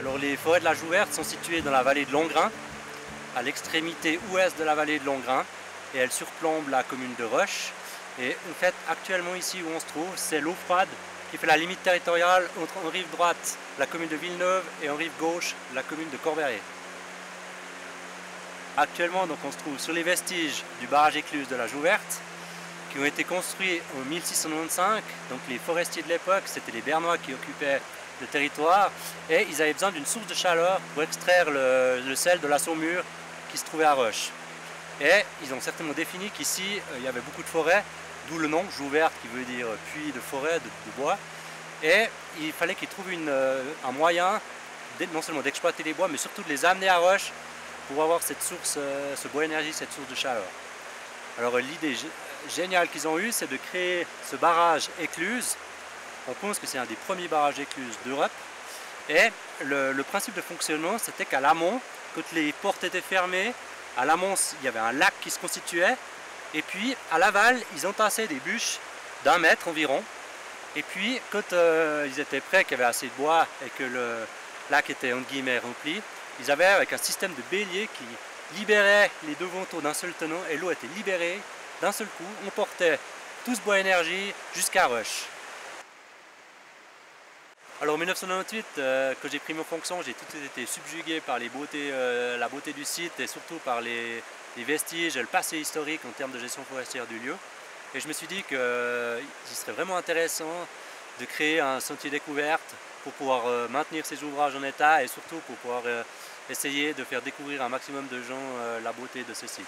Alors les forêts de la Jouverte sont situées dans la vallée de Longrain, à l'extrémité ouest de la vallée de Longrain, et elles surplombent la commune de Roche. Et en fait, actuellement ici où on se trouve, c'est l'eau froide qui fait la limite territoriale entre en rive droite la commune de Villeneuve et en rive gauche la commune de Corberré. Actuellement, donc, on se trouve sur les vestiges du barrage écluse de la Jouverte, qui ont été construits en 1695. Donc les forestiers de l'époque, c'était les Bernois qui occupaient le territoire, et ils avaient besoin d'une source de chaleur pour extraire le sel de la saumure qui se trouvait à Roche. Et ils ont certainement défini qu'ici, il y avait beaucoup de forêts, d'où le nom Jouverte qui veut dire puits de forêt, de bois. Et il fallait qu'ils trouvent un moyen non seulement d'exploiter les bois, mais surtout de les amener à Roche pour avoir cette source, ce bois énergie, cette source de chaleur. Alors l'idée géniale qu'ils ont eue, c'est de créer ce barrage écluse. On pense que c'est un des premiers barrages écluses d'Europe. Et le principe de fonctionnement, c'était qu'à l'amont, quand les portes étaient fermées, à l'amont, il y avait un lac qui se constituait. Et puis, à l'aval, ils entassaient des bûches d'1 mètre environ. Et puis, quand ils étaient prêts, qu'il y avait assez de bois et que le lac était, entre guillemets, rempli, ils avaient avec un système de bélier qui libérait les deux vantaux d'un seul tenant, et l'eau était libérée d'un seul coup. On portait tout ce bois énergie jusqu'à Roche. Alors en 1998, quand j'ai pris mes fonctions, j'ai tout été subjugué par la beauté du site et surtout par les vestiges et le passé historique en termes de gestion forestière du lieu. Et je me suis dit qu'il serait vraiment intéressant de créer un sentier découverte pour pouvoir maintenir ces ouvrages en état et surtout pour pouvoir essayer de faire découvrir un maximum de gens la beauté de ce site.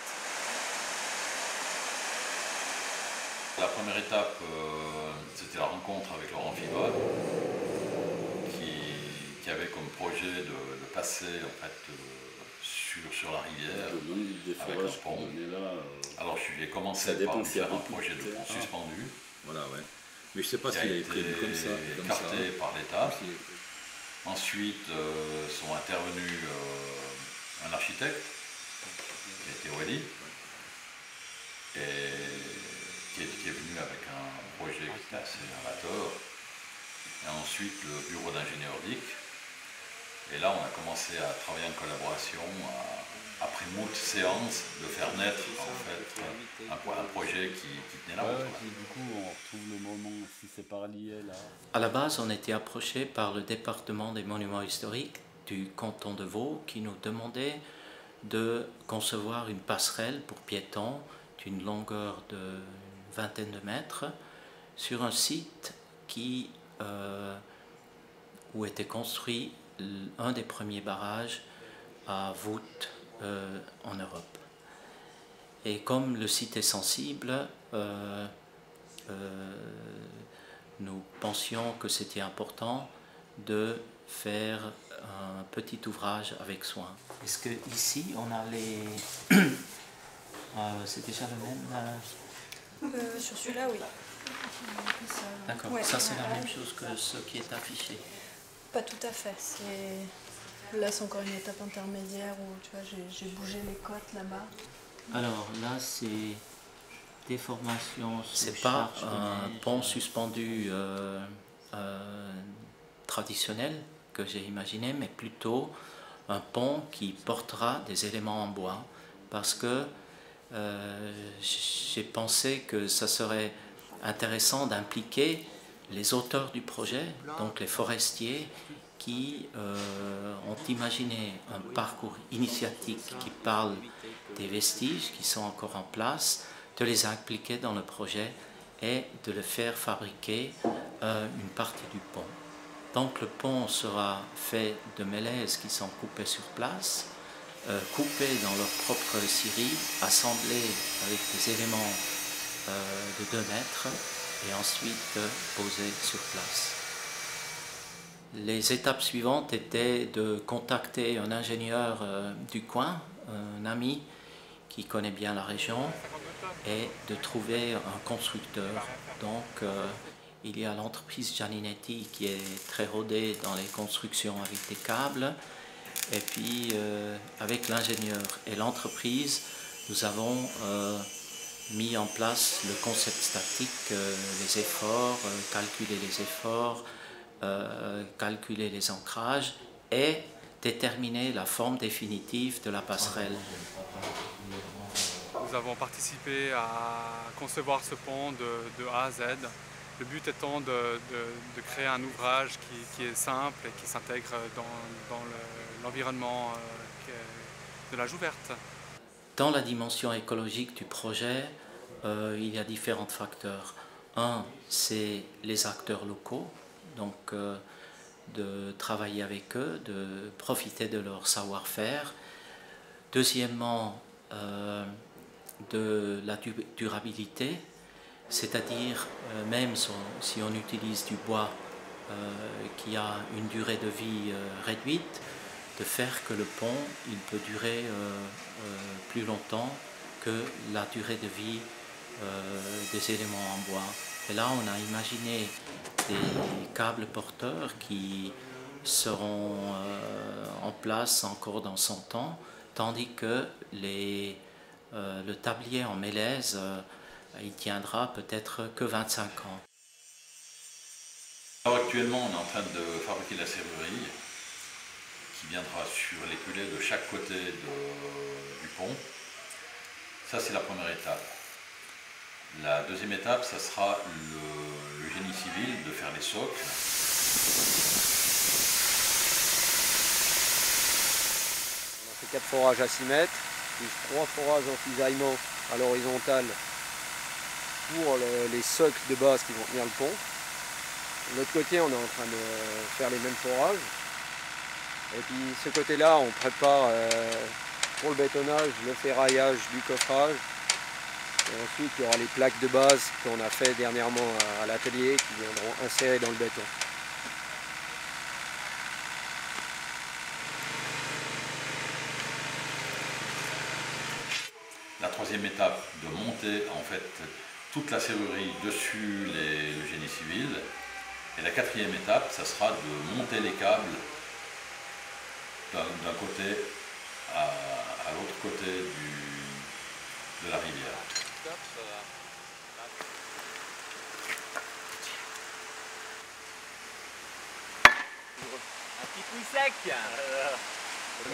La première étape, c'était la rencontre avec Laurent Fival, qui avait comme projet de passer en fait, sur la rivière avec un pont. Alors j'ai commencé par lui faire un projet de pont suspendu. Voilà, ouais. Mais je ne sais pas s'il a été prévu comme ça. Écarté par l'État. Ensuite sont intervenus un architecte, qui était Wally, et qui est venu avec un projet qui était assez novateur. Et ensuite le bureau d'ingénieur DIC. Et là, on a commencé à travailler en collaboration, après moult séances, de faire naître en fait un projet qui tenait la route. Du coup, on retrouve le moment, si c'est par lié là. À la base, on était approché par le département des monuments historiques du canton de Vaud qui nous demandait de concevoir une passerelle pour piétons d'une longueur de 20 de mètres sur un site où était construit un des premiers barrages à voûte en Europe. Et comme le site est sensible, nous pensions que c'était important de faire un petit ouvrage avec soin. Est-ce que ici on a les... c'est déjà le même sur celui-là, oui. D'accord, ouais, ça c'est la même chose que ce qui est affiché. Pas tout à fait. Là, c'est encore une étape intermédiaire où tu vois, j'ai bougé les côtes là-bas. Alors là, c'est des formations. C'est pas un pont suspendu traditionnel que j'ai imaginé, mais plutôt un pont qui portera des éléments en bois, parce que j'ai pensé que ça serait intéressant d'impliquer les auteurs du projet, donc les forestiers, qui ont imaginé un parcours initiatique qui parle des vestiges qui sont encore en place, de les impliquer dans le projet et de le faire fabriquer une partie du pont. Donc le pont sera fait de mélèzes qui sont coupés sur place, coupés dans leur propre scierie, assemblés avec des éléments de 2 mètres et ensuite posés sur place. Les étapes suivantes étaient de contacter un ingénieur du coin, un ami qui connaît bien la région, et de trouver un constructeur. Donc il y a l'entreprise Gianninetti qui est très rodée dans les constructions avec des câbles, et puis avec l'ingénieur et l'entreprise, nous avons mis en place le concept statique, les efforts, calculer les efforts, calculer les ancrages et déterminer la forme définitive de la passerelle. Nous avons participé à concevoir ce pont de A à Z. Le but étant de créer un ouvrage qui est simple et qui s'intègre dans l'environnement de la Jouverte. Dans la dimension écologique du projet, il y a différents facteurs. Un, c'est les acteurs locaux, donc de travailler avec eux, de profiter de leur savoir-faire. Deuxièmement, de la durabilité, c'est-à-dire même si on utilise du bois qui a une durée de vie réduite, de faire que le pont il peut durer plus longtemps que la durée de vie des éléments en bois. Et là, on a imaginé des câbles porteurs qui seront en place encore dans 100 ans, tandis que le tablier en mélèze, il tiendra peut-être que 25 ans. Alors actuellement, on est en train de fabriquer la serrurerie qui viendra sur les culées de chaque côté du pont. Ça, c'est la première étape. La deuxième étape, ça sera le génie civil, de faire les socles. On a fait 4 forages à 6 mètres, plus 3 forages en cisaillement à l'horizontale pour les socles de base qui vont tenir le pont. De l'autre côté, on est en train de faire les mêmes forages. Et puis ce côté-là, on prépare pour le bétonnage, le ferraillage du coffrage. Et ensuite, il y aura les plaques de base qu'on a fait dernièrement à l'atelier qui viendront insérer dans le béton. La troisième étape, de monter en fait toute la serrurerie dessus le génie civil. Et la quatrième étape, ça sera de monter les câbles d'un côté à l'autre côté de la rivière. Un petit coup sec.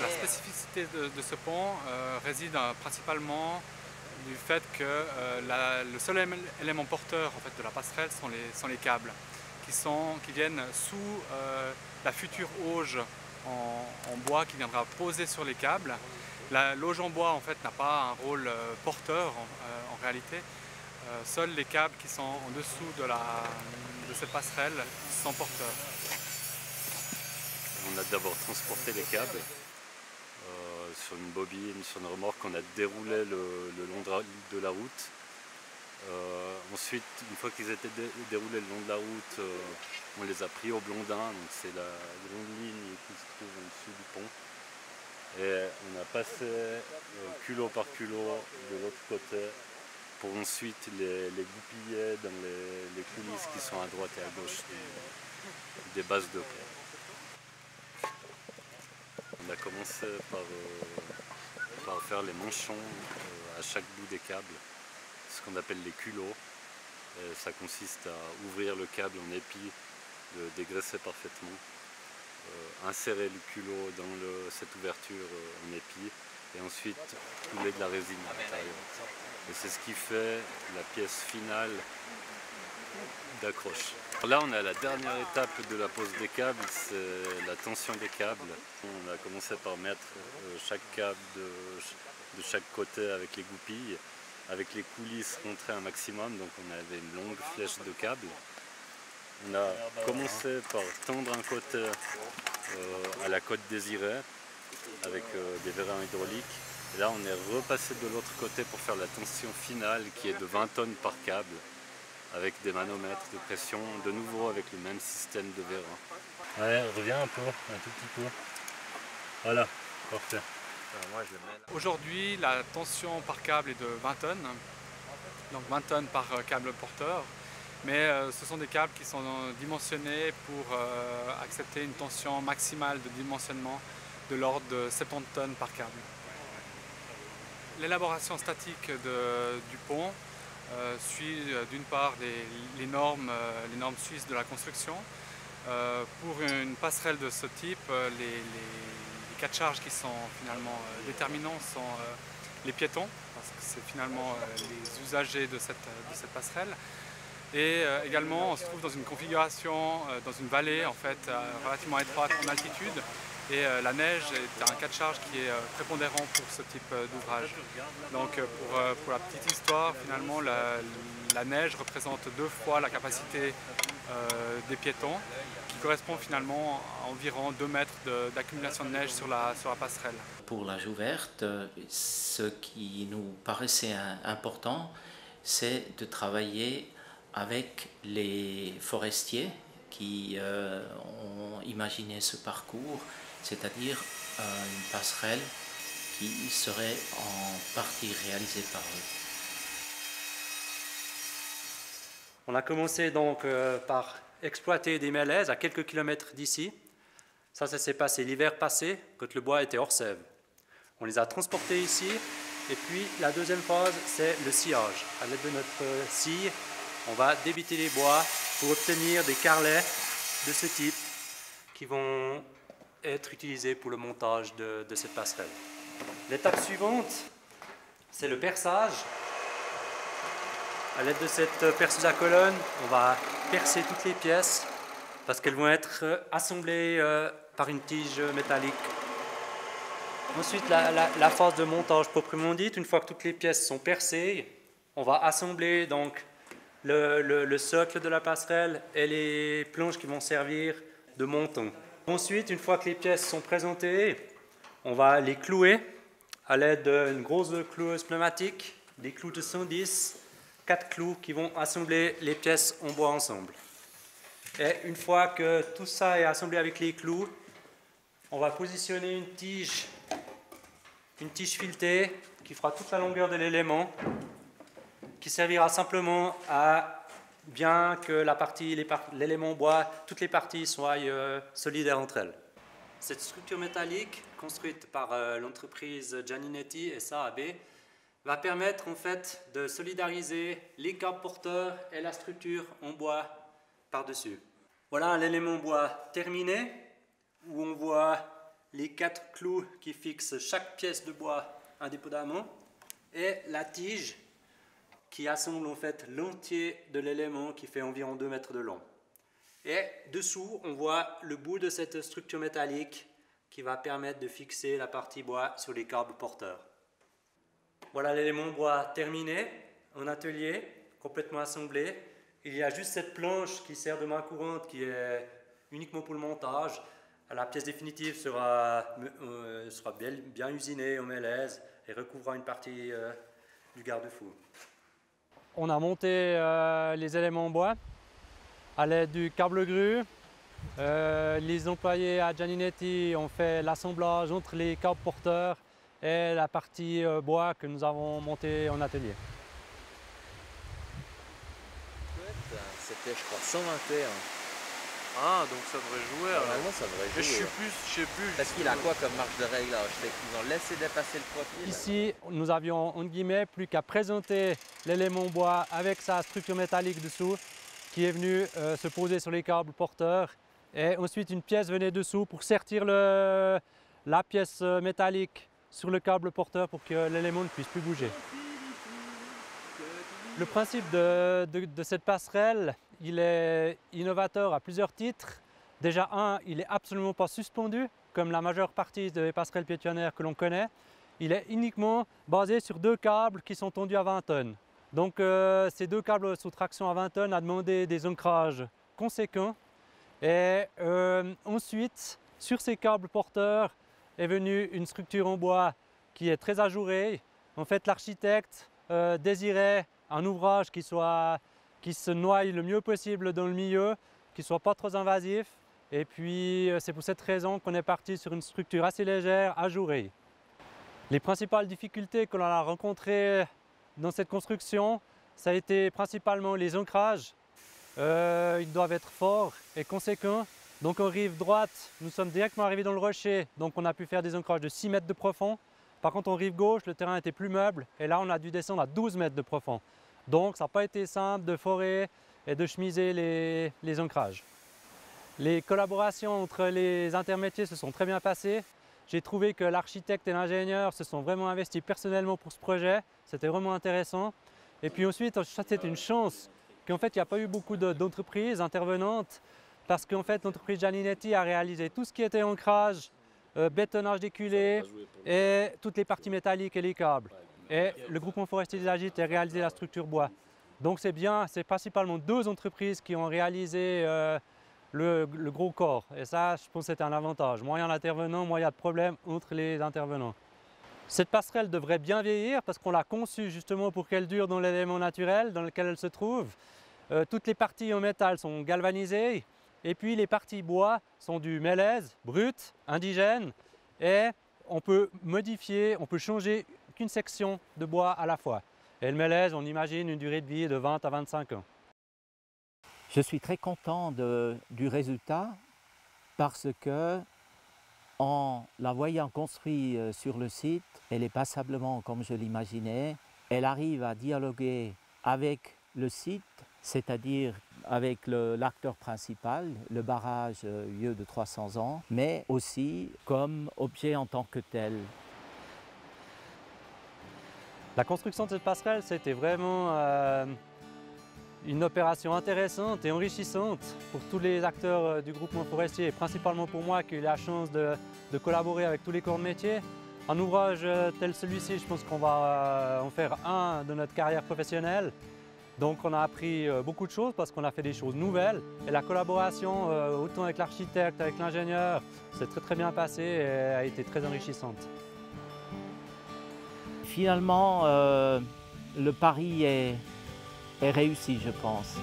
La spécificité de ce pont réside principalement du fait que le seul élément porteur en fait, de la passerelle sont les câbles qui viennent sous la future auge en bois qui viendra poser sur les câbles. L'auge en bois en fait n'a pas un rôle porteur en réalité. Seuls les câbles qui sont en dessous de cette passerelle sont porteurs. On a d'abord transporté les câbles sur une bobine, sur une remorque. On a déroulé le long de la route. Ensuite, une fois qu'ils étaient déroulés le long de la route, on les a pris au Blondin. Donc c'est la grande ligne qui se trouve au-dessus du pont. Et on a passé culot par culot de l'autre côté pour ensuite les goupiller dans les coulisses qui sont à droite et à gauche des bases de pont. On a commencé par faire les manchons à chaque bout des câbles, ce qu'on appelle les culots. Et ça consiste à ouvrir le câble en épi, le dégraisser parfaitement, insérer le culot dans cette ouverture en épi et ensuite couler de la résine à l'intérieur. Et c'est ce qui fait la pièce finale d'accroche. Là on est à la dernière étape de la pose des câbles, c'est la tension des câbles. On a commencé par mettre chaque câble de chaque côté avec les goupilles, avec les coulisses rentrées un maximum, donc on avait une longue flèche de câbles. On a commencé par tendre un côté à la côte désirée avec des vérins hydrauliques. Et là on est repassé de l'autre côté pour faire la tension finale qui est de 20 tonnes par câble avec des manomètres de pression, de nouveau avec le même système de vérins. Ouais, reviens un peu, un tout petit peu. Voilà, parfait. Aujourd'hui, la tension par câble est de 20 tonnes, donc 20 tonnes par câble porteur. Mais ce sont des câbles qui sont dimensionnés pour accepter une tension maximale de dimensionnement de l'ordre de 70 tonnes par câble. L'élaboration statique du pont suit d'une part les normes suisses de la construction, Pour une passerelle de ce type, les cas de charge qui sont finalement déterminants sont les piétons, parce que c'est finalement les usagers de cette passerelle. Et également, on se trouve dans une configuration, dans une vallée en fait, relativement étroite en altitude. Et la neige est un cas de charge qui est prépondérant pour ce type d'ouvrage. Donc pour la petite histoire, finalement, la neige représente 2 fois la capacité des piétons, qui correspond finalement à environ 2 mètres d'accumulation de neige sur la passerelle. Pour la Jouverte, ce qui nous paraissait important, c'est de travailler avec les forestiers qui ont imaginé ce parcours, c'est-à-dire une passerelle qui serait en partie réalisée par eux. On a commencé donc par exploiter des mélèzes à quelques kilomètres d'ici. Ça s'est passé l'hiver passé, quand le bois était hors sève. On les a transportés ici, et puis la deuxième phase, c'est le sciage. À l'aide de notre scie, on va débiter les bois pour obtenir des carrelets de ce type qui vont être utilisés pour le montage de cette passerelle. L'étape suivante, c'est le perçage. À l'aide de cette perceuse à colonne, on va percer toutes les pièces parce qu'elles vont être assemblées par une tige métallique. Ensuite, la phase de montage proprement dite, une fois que toutes les pièces sont percées, on va assembler donc le socle de la passerelle et les planches qui vont servir de montant. Ensuite, une fois que les pièces sont présentées, on va les clouer à l'aide d'une grosse cloueuse pneumatique, des clous de 110, 4 clous qui vont assembler les pièces en bois ensemble. Et une fois que tout ça est assemblé avec les clous, on va positionner une tige filetée qui fera toute la longueur de l'élément, qui servira simplement à bien que l'élément bois, toutes les parties soient solidaires entre elles. Cette structure métallique, construite par l'entreprise Gianninetti SA/AB, va permettre en fait de solidariser les câbles porteurs et la structure en bois par-dessus. Voilà l'élément bois terminé, où on voit les 4 clous qui fixent chaque pièce de bois indépendamment et la tige qui assemble en fait l'entier de l'élément qui fait environ 2 mètres de long. Et dessous, on voit le bout de cette structure métallique qui va permettre de fixer la partie bois sur les câbles porteurs. Voilà l'élément bois terminé en atelier, complètement assemblé. Il y a juste cette planche qui sert de main courante qui est uniquement pour le montage. La pièce définitive sera bien usinée en mélèze et recouvrira une partie du garde-fou. On a monté les éléments en bois à l'aide du câble grue. Les employés à Gianninetti ont fait l'assemblage entre les câbles porteurs et la partie bois que nous avons montée en atelier. C'était, je crois, 121. Ah, donc ça devrait jouer. Normalement, ça devrait jouer. Mais je sais plus. Parce qu'il a quoi comme marge de réglage? Ils ont laissé dépasser le profil. Ici, nous avions, entre guillemets, plus qu'à présenter l'élément bois avec sa structure métallique dessous qui est venue se poser sur les câbles porteurs. Et ensuite, une pièce venait dessous pour sertir la pièce métallique sur le câble porteur pour que l'élément ne puisse plus bouger. Le principe de cette passerelle, il est innovateur à plusieurs titres. Déjà, il n'est absolument pas suspendu, comme la majeure partie des passerelles piétonnières que l'on connaît. Il est uniquement basé sur 2 câbles qui sont tendus à 20 tonnes. Donc ces 2 câbles sous traction à 20 tonnes a demandé des ancrages conséquents. Et ensuite, sur ces câbles porteurs est venue une structure en bois qui est très ajourée. En fait, l'architecte désirait un ouvrage qui se noie le mieux possible dans le milieu, qui ne soit pas trop invasif. Et puis, c'est pour cette raison qu'on est parti sur une structure assez légère, ajourée. Les principales difficultés que l'on a rencontrées dans cette construction, ça a été principalement les ancrages. Ils doivent être forts et conséquents. Donc en rive droite, nous sommes directement arrivés dans le rocher, donc on a pu faire des ancrages de 6 mètres de profond. Par contre en rive gauche, le terrain était plus meuble et là on a dû descendre à 12 mètres de profond. Donc ça n'a pas été simple de forer et de chemiser les ancrages. Les collaborations entre les intermétiers se sont très bien passées. J'ai trouvé que l'architecte et l'ingénieur se sont vraiment investis personnellement pour ce projet. C'était vraiment intéressant. Et puis ensuite, c'était une chance qu'en fait, il n'y a pas eu beaucoup d'entreprises intervenantes parce qu'en fait, l'entreprise Gianninetti a réalisé tout ce qui était ancrage, bétonnage des culées et toutes les parties métalliques et les câbles. Et le groupement forestier des Agites a réalisé la structure bois. Donc c'est bien, c'est principalement 2 entreprises qui ont réalisé le gros corps. Et ça, je pense que c'est un avantage. Moins il y a d'intervenants, moins il y a de problèmes entre les intervenants. Cette passerelle devrait bien vieillir parce qu'on l'a conçue justement pour qu'elle dure dans l'élément naturel dans lequel elle se trouve. Toutes les parties en métal sont galvanisées et puis les parties bois sont du mélèze brut, indigène, et on peut modifier, on peut changer qu'une section de bois à la fois. Et le mélèze, on imagine une durée de vie de 20 à 25 ans. Je suis très content du résultat parce que, en la voyant construite sur le site, elle est passablement comme je l'imaginais. Elle arrive à dialoguer avec le site, c'est-à-dire avec l'acteur principal, le barrage vieux de 300 ans, mais aussi comme objet en tant que tel. La construction de cette passerelle, c'était vraiment une opération intéressante et enrichissante pour tous les acteurs du groupement forestier et principalement pour moi qui ai eu la chance de collaborer avec tous les corps de métier. Un ouvrage tel celui-ci, je pense qu'on va en faire un de notre carrière professionnelle. Donc on a appris beaucoup de choses parce qu'on a fait des choses nouvelles et la collaboration autant avec l'architecte, avec l'ingénieur, s'est très bien passée et a été très enrichissante. Finalement, le pari est réussi, je pense.